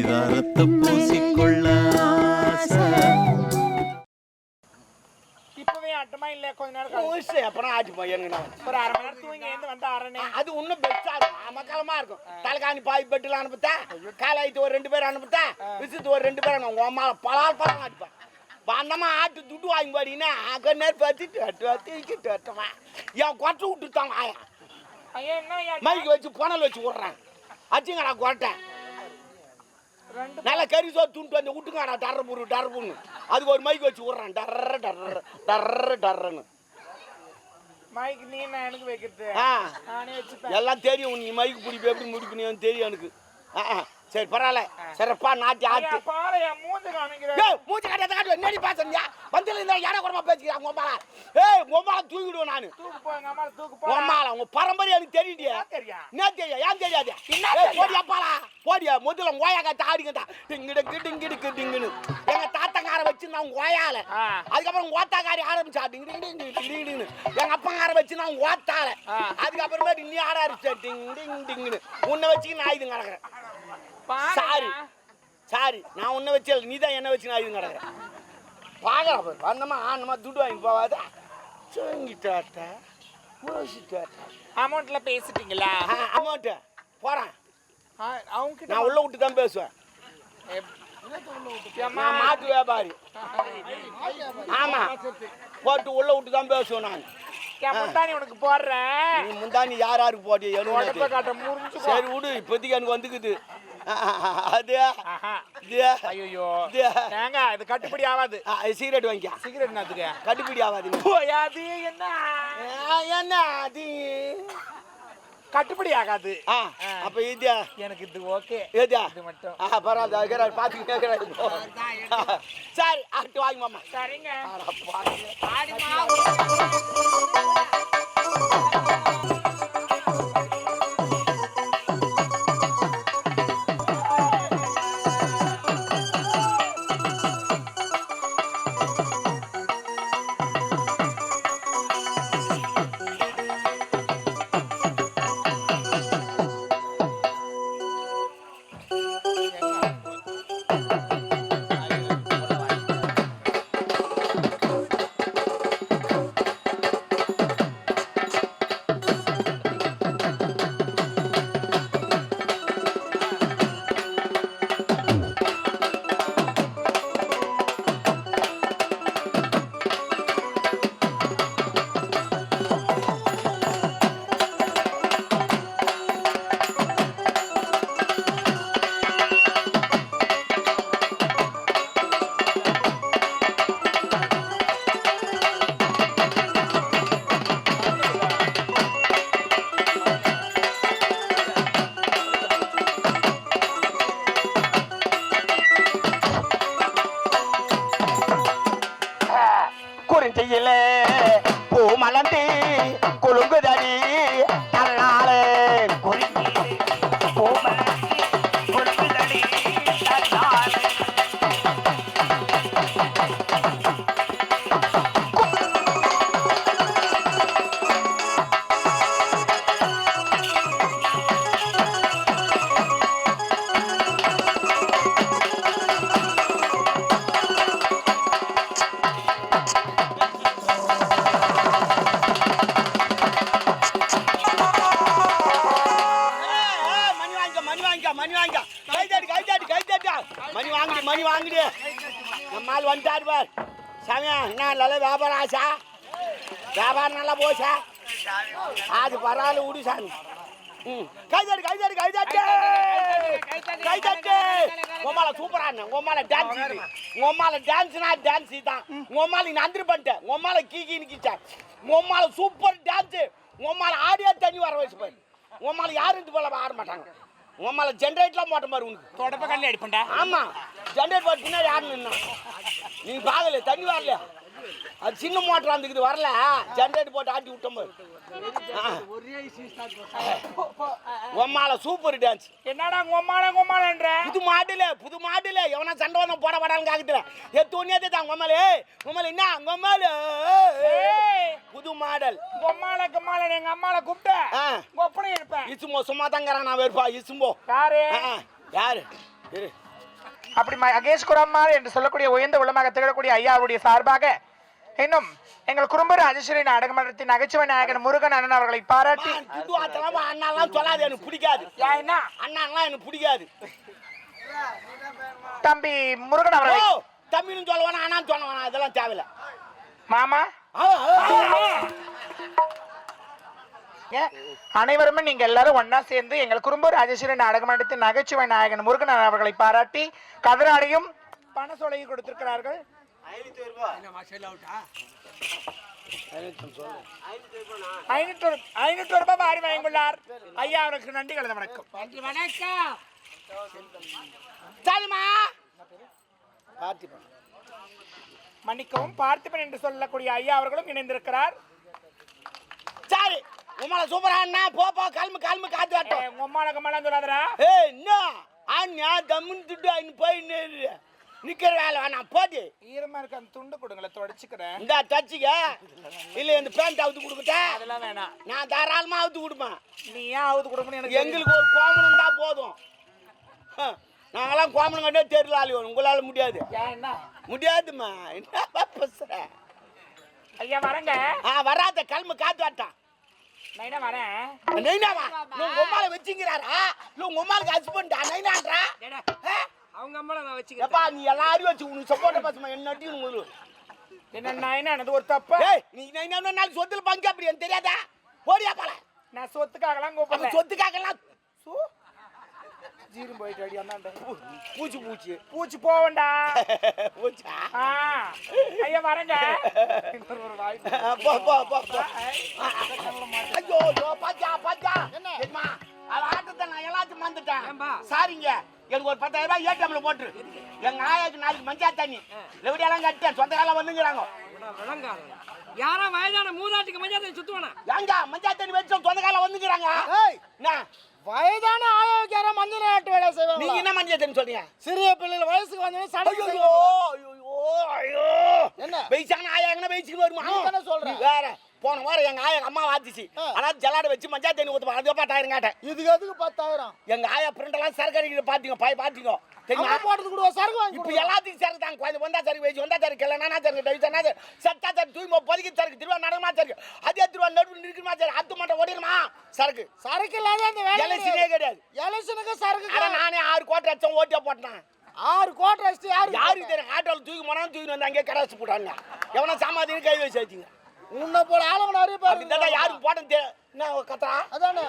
பரிதாரத்தை பூசிக்கொள்ள இப்பவே அட்டமா இல்ல கொஞ்ச நேரம் அப்புறம் ஆச்சு பையனுங்க ஒரு அரை மணி நேரம் தூங்கி எழுந்து வந்து அரனே அது இன்னும் பெஸ்டா இருக்கும் மக்களமா இருக்கும் தலைகாணி பாய் பெட்டில் அனுப்புத்தா காலாயிட்டு ஒரு 2 பேர் அனுப்புத்தா விசுத்து ஒரு 2 பேர் உங்க அம்மாவை பலால் ஆட்டுப்பேன் அந்தம்மா ஆட்டு துட்டு வாங்கி பாடிங்கன்னா நேரம் பார்த்துட்டு என் கொட்டை விட்டுட்டாங்க ஆயா மைக்கு வச்சு புனல் வச்சு விட்றேன் அச்சுங்கடா கொட்டை நல்லா கறி சோறு துண்டு வந்து விட்டுங்கடா டர்றப்புன்னு அதுக்கு ஒரு மைக்கு வச்சு விட்றேன் டர்றன்னு மைக்கு நீ என்ன எனக்கு வைக்கிறது நானே வச்சுப்பேன் எல்லாம் தெரியும் நீ மைக்கு பிடிப்ப எப்படி முடிக்கணும் தெரியும் எனக்கு சரி பரவாயில்ல சரிப்பா நாட்டி ஆட்டு மூஞ்சி காமிக்கிறேன் மூஞ்சி காட்டாத நேடி பேசுறியா வந்து யாரா கூடமா பேசிக்கிறாங்க உமாலா ஏய் உமாலா தூக்கிடுவோம் நானு உமாலா உங்க பரம்பரை எனக்கு தெரியுடியா என்ன தெரியும் ஏன் தெரியாது போடியா பாலா போடியா முதல்ல ஓயா காத்த ஆடிங்கடா டிங்கிடுன்னு எங்க தாத்தாக்கார வச்சு நான் ஓயால அதுக்கப்புறம் ஓத்தாக்காரி ஆரம்பிச்சா டிங்கிடுன்னு எங்க அப்பங்கார வச்சு நான் ஓத்தால அதுக்கப்புறமேட்டு நீ ஆட ஆரம்பிச்சா டிங்குன்னு உன்னை வச்சு நான் இது கிடக்குறேன் சாரி நான் உன்னை வச்சு நீ தான் என்ன வச்சு நான் இது கிடக்குறேன் பார்க்கலாம் வந்தமா ஆனமா துட்டு வாங்கி போவாத சொல்லிட்டாட்டா அமௌண்ட்ல பேசிட்டீங்களா அமௌண்ட்டு போகிறேன் அவங்க நான் உள்ள விட்டு தான் பேசுவேன் நான் மாட்டு வியாபாரி ஆமா போட்டு உள்ள விட்டு தான் பேசுவேன் நான் முந்தானி உனக்கு போடுறேன் நீ முந்தானி யாருக்கு போட்டிய சரி விடு இப்போதைக்கு எனக்கு வந்துக்குது அது ஐயோ ஏங்க இது கட்டுப்படி ஆகாது சிகரெட் வாங்கிக்க சிகரெட் என்னத்துக்கு கட்டுப்படி ஆகாது அது என்ன அது கட்டுப்படி ஆகாது அப்ப இது எனக்கு இது ஓகே ஏதா இது மட்டும் பரவாயில்ல பாத்து கேட்கறாரு சரி ஆட்டு வாங்கி மாமா சரிங்க குறிஞ்சியிலே பூ மலர்ந்து குலுங்குதடி தன்னாலே குறிஞ்சியிலே பூ மலர்ந்து குலுங்குதடி தன்னாலே மணி வாங்கிடு நம்மால் வந்துட்டாரு பார் சாமியா என்ன நல்ல வியாபாரம் ஆச்சா வியாபாரம் நல்லா போச்சா அது பரவாயில்ல விடு சாமி உமால சூப்பரா உமால டான்ஸ் உமால டான்ஸ்னா டான்ஸ் தான் உமால நீ நந்திரி பண்ணிட்டேன் உமால கீக்கி நிக்கிச்சா உமால சூப்பர் டான்ஸ் உமால ஆடியோ தண்ணி வர வச்சு போய் உமால யாரும் போல ஆட மாட்டாங்க உமால ஜென்ரேட்லாம் போட்ட மாதிரி உனக்கு தொடப்ப கல்ல அடிப்பண்டா ஆமா ஜென்ரேட் போட்டு பின்னாடி யாரும் நின்னா நீ பாக்கல தண்ணி வரலையா அது சின்ன மோட்டர் அந்த வரல ஜென்ரேட் போட்டு ஆட்டி விட்டோம் உம்மால சூப்பர் டான்ஸ் என்னடா உம்மாலன்ற புது மாடுல எவனா சண்டை வந்தா போட படான்னு காக்குற ஏ துணியதே தான் உம்மாலே என்ன உம்மால புது மாடல் உம்மால எங்க அம்மால கூப்பிட்ட ஒப்பனை இருப்பேன் இசுமோ சும்மா தங்கறான் நான் வெறுப்பா இசும்போ யாரு யாரு இரு அப்படி மகேஷ் குரம்மாள் என்று சொல்லக்கூடிய உயர்ந்த உள்ளமாக திகழக்கூடிய ஐயா அவருடைய சார்பாக இன்னும் எங்கள் குறும்பு ராஜேஸ்வரி நாடக மன்றத்தின் நகைச்சுவை நாயகன் முருகன் அண்ணன் அவர்களை பாராட்டி அண்ணாலாம் சொல்லாது எனக்கு பிடிக்காது என்ன அண்ணாலாம் எனக்கு பிடிக்காது தம்பி முருகன் அவர்களை தம்பின்னு சொல்லுவானா அண்ணான்னு சொல்லுவானா இதெல்லாம் தேவையில்ல மாமா அனைவருமே நீங்க எல்லாரும் ஒன்னா சேர்ந்து எங்கள் குறும்பு ராஜேஸ்வரி நாடக மன்றத்தின் நகைச்சுவை நாயகன் முருகன் அவர்களை பாராட்டி கதிராடையும் பண சொலையும் கொடுத்திருக்கிறார்கள். 500 ரூபாய் வாரி வாங்கியுள்ளார். ஐயா அவருக்கு நன்றி கலந்த வணக்கம். மன்னிக்கவும் பார்த்திபன் என்று சொல்லக்கூடிய ஐயா அவர்களும் இணைந்திருக்கிறார். சரி உமால சூப்பரா அண்ணா போ கால்மு காத்து வாட்டும் உம்மால கம்மாலாம் சொல்லாதடா. ஏய் என்ன அண்ணா தம்முன்னு துட்டு அங்க போய் நிக்கிற வேலை வேணாம் போடி. ஈரமா இருக்க அந்த துண்டு கொடுங்கள தொடச்சிக்கிறேன். இந்த தச்சிக்க இல்ல இந்த பேண்ட் அவுத்து கொடுக்கட்டா? அதெல்லாம் வேணாம். நான் தாராளமா அவுத்து கொடுப்பேன். நீ ஏன் அவுத்து கொடுக்கணும் எனக்கு? எங்களுக்கு ஒரு கோமணம் தான் போதும். நாங்கெல்லாம் கோமணம் கண்டே தெரியல ஆளி வரும். உங்களால முடியாது. என்ன முடியாதுமா என்ன பேசுற? ஐயா வரங்க. வராத கல்மு காத்து வாட்டான். நைனா வரேன். நைனாவா உங்க அம்மால வச்சிங்கறாரா? இல்ல உங்க அம்மாக்கு ஹஸ்பண்டா நைனான்றா? அவங்க அம்மால நான் வச்சிக்கிறேன். அப்பா நீ எல்லாரும் வச்சு உனக்கு சப்போர்ட் பேசுமா என்னட்டி உங்களுக்கு என்ன நைனா அது ஒரு தப்பு. ஏய் நீ நைனா நாள் சொத்துல பங்கு அப்படி எனக்கு தெரியாதா? போடியா பால. நான் சொத்துக்காகலாம் கூப்பிடல. சொத்துக்காகலாம் ஜீரும் போயிட்டு அடி அண்ணாண்ட. பூச்சி போவண்டா. பூச்சா? ஐயா வரங்க. போ. ஐயோ பாச்சா. என்னம்மா? அவ ஆட்டத்தை நான் எல்லாத்தையும் மறந்துட்டேன். சாரிங்க. எனக்கு ஒரு 10,000 ரூபாய் ஏடிஎம்ல போட்டு. எங்க ஆயாக்கு நாளைக்கு மஞ்சா தண்ணி. லெவடியெல்லாம் கட்டேன். சொந்த காலம் வந்துங்கறாங்க. யாரா வயதான மூதாட்டிக்கு மஞ்சா தண்ணி சுத்துவானா? ஏங்க மஞ்சா தண்ணி வச்சு சொந்த காலம் வந்துங்கறாங்க. என்ன வயதான ஆயாவுக்கு யாரா மஞ்சள் நாட்டு வேலை செய்வாங்க? நீங்க என்ன மஞ்சா தண்ணி சொல்றீங்க? சிறிய பிள்ளைகள் வயசுக்கு வந்தவங்க சடங்கு ஐயோ என்ன வெயிச்சான ஆயாங்கனா வெயிச்சுக்கு வருமா? நீ என்ன சொல்ற? வேற போன வாரம் எங்க ஆயா அம்மா வாத்திச்சு. ஆனா ஜலாட வச்சு மஞ்சா தண்ணி ஊத்துமா. அது 10,000 கேட்டேன். இதுக்கு எதுக்கு 10,000? எங்க ஆயா பிரிண்ட் எல்லாம் சரக்கு அடிக்கிற பாத்தீங்க பாத்தீங்க தெரியுமா? போட்டது கூட சரக்கு வாங்கி இப்ப எல்லாத்துக்கும் சரக்கு தான். கோயில் வந்தா சரக்கு வெச்சு வந்தா சரக்கு இல்லனா சரக்கு டவிச்சனா சட்டா சரக்கு தூய்மை பொதிக்கு சரக்கு திருவா நடமா சரக்கு அதே திருவா நடுவுல இருக்குமா சரக்கு அத்து மட்டும் ஓடிடுமா சரக்கு இல்லாத அந்த வேலை எலெக்ஷனே கிடையாது. எலெக்ஷனுக்கு சரக்கு அட நானே 6 கோடி லட்சம் ஓட்டே போட்டேன். 6 கோடி அடிச்சு யாருக்கு தெரியும்? ஆட்டோல தூக்கி போனாலும் தூக்கி வந்து அங்கே கடாச்சு போட்டாங்க. எவனா சாமாதின்னு கை வச்சு வச்சிங்க. உன்னை போல ஆளுங்க நிறைய பேர் யாருக்கு போட்டேன் என்ன கத்தா? அதானே